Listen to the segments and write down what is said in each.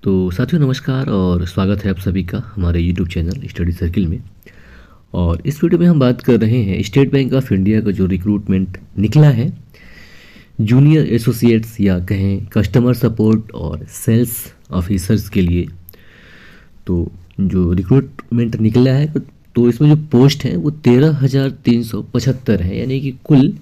तो साथियों नमस्कार और स्वागत है आप सभी का हमारे यूट्यूब चैनल स्टडी सर्किल में। और इस वीडियो में हम बात कर रहे हैं स्टेट बैंक ऑफ इंडिया का जो रिक्रूटमेंट निकला है जूनियर एसोसिएट्स या कहें कस्टमर सपोर्ट और सेल्स ऑफिसर्स के लिए। तो जो रिक्रूटमेंट निकला है तो इसमें जो पोस्ट है वो 13,375 है, यानी कि कुल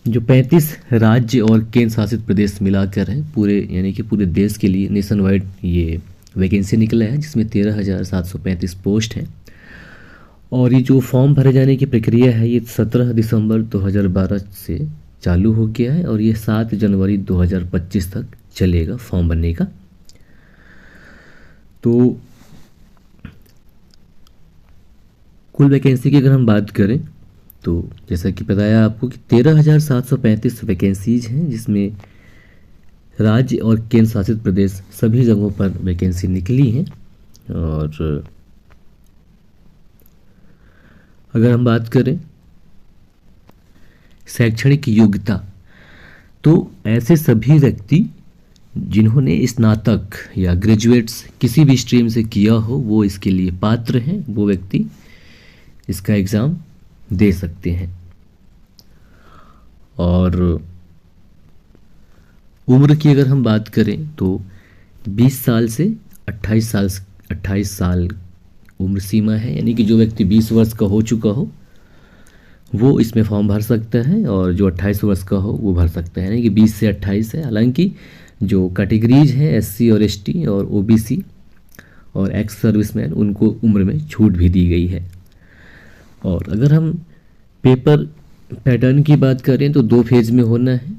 जो 35 राज्य और केंद्र शासित प्रदेश मिलाकर हैं पूरे, यानी कि पूरे देश के लिए नेशन वाइड ये वैकेंसी निकला है, जिसमें 13,735 पोस्ट हैं। और ये जो फॉर्म भरे जाने की प्रक्रिया है ये 17 दिसंबर 2012 से चालू हो गया है और ये 7 जनवरी 2025 तक चलेगा फॉर्म भरने का। तो कुल वैकेंसी की अगर हम बात करें तो जैसा कि बताया आपको कि 13,735 वैकेंसीज हैं, जिसमें राज्य और केंद्र शासित प्रदेश सभी जगहों पर वैकेंसी निकली हैं। और अगर हम बात करें शैक्षणिक योग्यता, तो ऐसे सभी व्यक्ति जिन्होंने स्नातक या ग्रेजुएट्स किसी भी स्ट्रीम से किया हो वो इसके लिए पात्र हैं, वो व्यक्ति इसका एग्ज़ाम दे सकते हैं। और उम्र की अगर हम बात करें तो 20 साल से 28 साल उम्र सीमा है, यानी कि जो व्यक्ति 20 वर्ष का हो चुका हो वो इसमें फॉर्म भर सकता है और जो 28 वर्ष का हो वो भर सकता है, यानी कि 20 से 28 है। हालांकि जो कैटेगरीज हैं एससी और एसटी और ओबीसी और एक्स सर्विसमैन उनको उम्र में छूट भी दी गई है। और अगर हम पेपर पैटर्न की बात करें तो 2 फेज में होना है।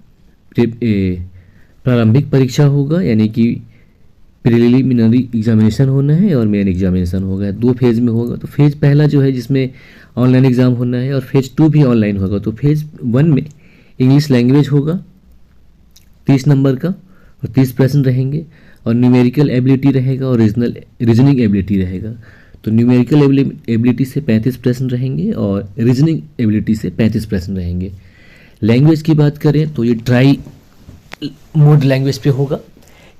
प्रारंभिक परीक्षा होगा, यानी कि प्रिलिमिनरी एग्जामिनेशन होना है और मेन एग्जामिनेशन होगा। 2 फेज में होगा। तो फेज पहला जो है जिसमें ऑनलाइन एग्ज़ाम होना है और फेज 2 भी ऑनलाइन होगा। तो फेज 1 में इंग्लिश लैंग्वेज होगा 30 नंबर का और 30 प्रश्न रहेंगे और न्यूमेरिकल एबिलिटी रहेगा और रीजनिंग एबिलिटी रहेगा। तो न्यूमेरिकल एबिलिटी से 35 प्रश्न रहेंगे और रीजनिंग एबिलिटी से 35 प्रश्न रहेंगे। लैंग्वेज की बात करें तो ये ट्राई मोड लैंग्वेज पे होगा,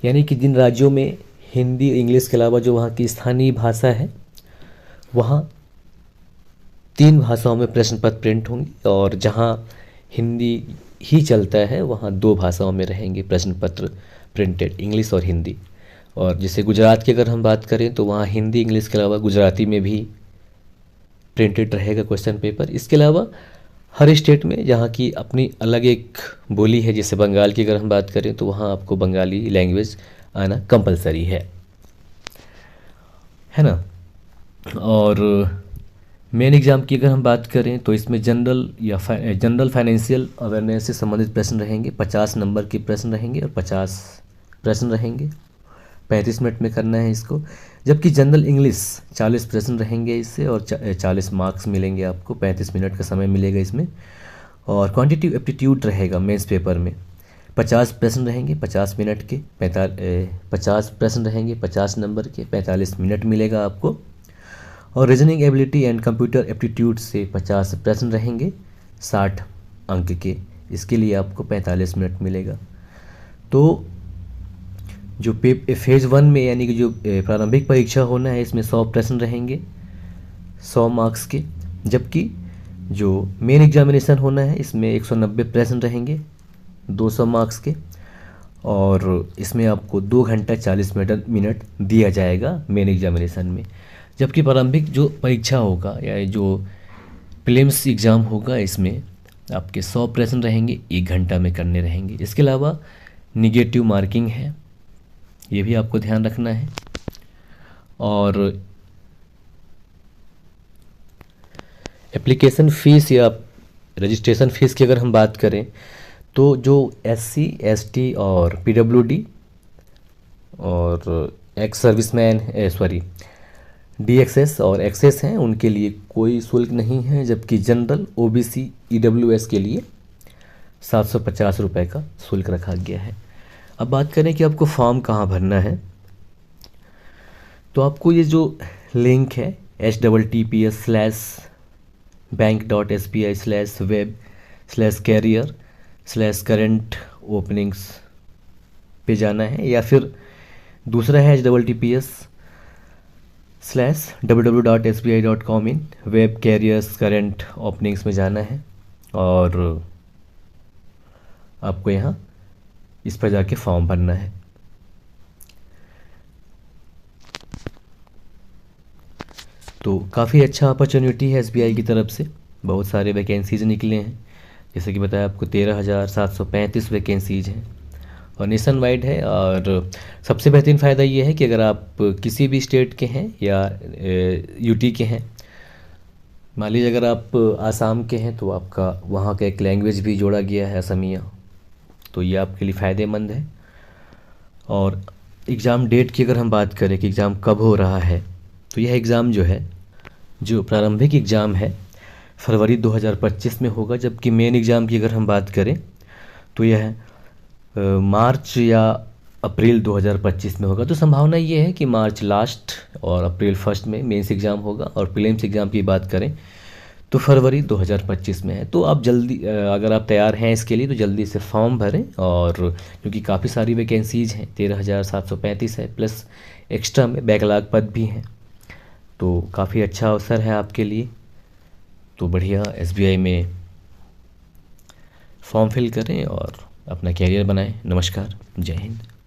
यानी कि जिन राज्यों में हिंदी इंग्लिश के अलावा जो वहाँ की स्थानीय भाषा है वहाँ 3 भाषाओं में प्रश्न पत्र प्रिंट होंगे और जहाँ हिंदी ही चलता है वहाँ 2 भाषाओं में रहेंगे प्रश्न पत्र प्रिंटेड, इंग्लिश और हिंदी। और जैसे गुजरात की अगर हम बात करें तो वहाँ हिंदी इंग्लिश के अलावा गुजराती में भी प्रिंटेड रहेगा क्वेश्चन पेपर। इसके अलावा हर स्टेट में जहाँ की अपनी अलग एक बोली है, जैसे बंगाल की अगर हम बात करें तो वहाँ आपको बंगाली लैंग्वेज आना कंपलसरी है ना। और मेन एग्ज़ाम की अगर हम बात करें तो इसमें जनरल फाइनेंशियल अवेयरनेस से संबंधित प्रश्न रहेंगे। 50 नंबर के प्रश्न रहेंगे और 50 प्रश्न रहेंगे। 35 मिनट में करना है इसको। जबकि जनरल इंग्लिश 40 प्रश्न रहेंगे इससे और 40 मार्क्स मिलेंगे आपको। 35 मिनट का समय मिलेगा इसमें। और क्वांटिटिव एप्टीट्यूड रहेगा मेंस पेपर में। 50 प्रश्न रहेंगे 50 मिनट के, 50 प्रश्न रहेंगे 50 नंबर के, 45 मिनट मिलेगा आपको। और reasoning ability and computer aptitude से 50 प्रश्न रहेंगे 60 अंक के, इसके लिए आपको 45 मिनट मिलेगा। तो जो फेज़ 1 में यानी कि जो प्रारंभिक परीक्षा होना है इसमें 100 प्रश्न रहेंगे 100 मार्क्स के। जबकि जो मेन एग्जामिनेशन होना है इसमें 190 प्रश्न रहेंगे 200 मार्क्स के और इसमें आपको 2 घंटा 40 मिनट दिया जाएगा मेन एग्जामिनेशन में। जबकि प्रारंभिक जो परीक्षा होगा या जो प्रीलिम्स एग्ज़ाम होगा इसमें आपके 100 प्रश्न रहेंगे 1 घंटा में करने रहेंगे। इसके अलावा निगेटिव मार्किंग है, ये भी आपको ध्यान रखना है। और एप्लीकेशन फ़ीस या रजिस्ट्रेशन फ़ीस की अगर हम बात करें तो जो एससी एसटी और पीडब्ल्यूडी और एक्स सर्विसमैन डीएक्सएस और एक्सेस हैं उनके लिए कोई शुल्क नहीं है। जबकि जनरल ओबीसी ईडब्ल्यूएस के लिए 750 रुपये का शुल्क रखा गया है। अब बात करें कि आपको फॉर्म कहाँ भरना है, तो आपको ये जो लिंक है https:/bank.sbi/web/career/current openings पे जाना है, या फिर दूसरा है https://www.sbi.com इन वेब कैरियर्स करंट ओपनिंग्स में जाना है और आपको यहाँ इस पर जाके फॉर्म भरना है। तो काफ़ी अच्छा अपॉर्चुनिटी है एसबीआई की तरफ से, बहुत सारे वैकेंसीज निकले हैं, जैसे कि बताया आपको 13,735 वैकेंसीज हैं और नेशन वाइड है। और सबसे बेहतरीन फ़ायदा ये है कि अगर आप किसी भी स्टेट के हैं या यूटी के हैं, मान लीजिए अगर आप आसाम के हैं तो आपका वहाँ का एक लैंग्वेज भी जोड़ा गया है असमिया, तो ये आपके लिए फ़ायदेमंद है। और एग्ज़ाम डेट की अगर हम बात करें कि एग्ज़ाम कब हो रहा है, तो यह एग्ज़ाम जो है, जो प्रारंभिक एग्ज़ाम है, फरवरी 2025 में होगा, जबकि मेन एग्ज़ाम की अगर हम बात करें तो यह मार्च या अप्रैल 2025 में होगा। तो संभावना ये है कि मार्च लास्ट और अप्रैल फर्स्ट में मेंस एग्ज़ाम होगा, और प्रीलिम्स एग्ज़ाम की बात करें तो फरवरी 2025 में है। तो आप जल्दी अगर आप तैयार हैं इसके लिए तो जल्दी से फॉर्म भरें, और क्योंकि काफ़ी सारी वैकेंसीज़ हैं, 13,735 है, प्लस एक्स्ट्रा में बैकलॉग पद भी हैं, तो काफ़ी अच्छा अवसर है आपके लिए। तो बढ़िया एसबीआई में फॉर्म फिल करें और अपना कैरियर बनाएं। नमस्कार, जय हिंद।